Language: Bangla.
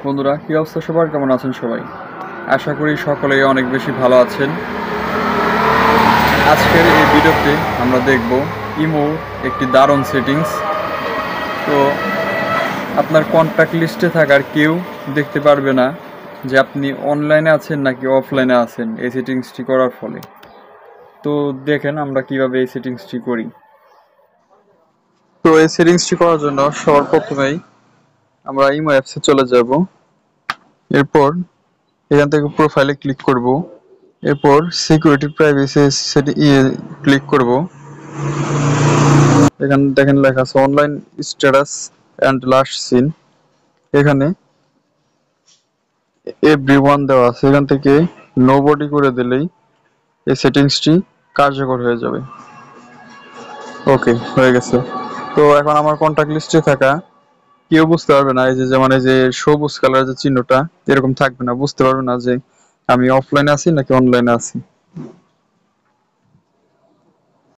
বন্ধুরা, কি অবস্থা সবার? কেমন আছেন সবাই? আশা করি সকলেই অনেক বেশি ভালো আছেন। আজকের এই ভিডিওতে আমরা দেখব ইমো একটি দারুণ সেটিংস। তো আপনার কন্ট্যাক্ট লিস্টে থাকার কেউ দেখতে পারবে না যে আপনি অনলাইনে আছেন নাকি অফলাইনে আছেন এই সেটিংসটি করার ফলে। তো দেখেন আমরা কিভাবে এই সেটিংসটি করি। তো এই সেটিংসটি করার জন্য সবার প্রথমেই আমরা ইমো অ্যাপসে চলে যাব। এরপর এখান থেকে প্রোফাইলে ক্লিক করব। এরপর সিকিউরিটি প্রাইভেসি সেটি ক্লিক করব। এখানে দেখেন লেখা আছে online status and last seen. এখানে এভরিওয়ান দেওয়া আছে, এখান থেকে নোবডি করে দিলেই এই সেটিংসটি কার্যকর হয়ে যাবে। ওকে, হয়ে গেছে। তো এখন আমার কন্টাক্ট লিস্টে থাকা কেউ বুঝতে পারবে না, এই যে যেমন এই যে সবুজ কালার যে চিহ্নটা এরকম থাকবে না, বুঝতে পারবে না যে আমি অফলাইনে আছি নাকি অনলাইনে আছি।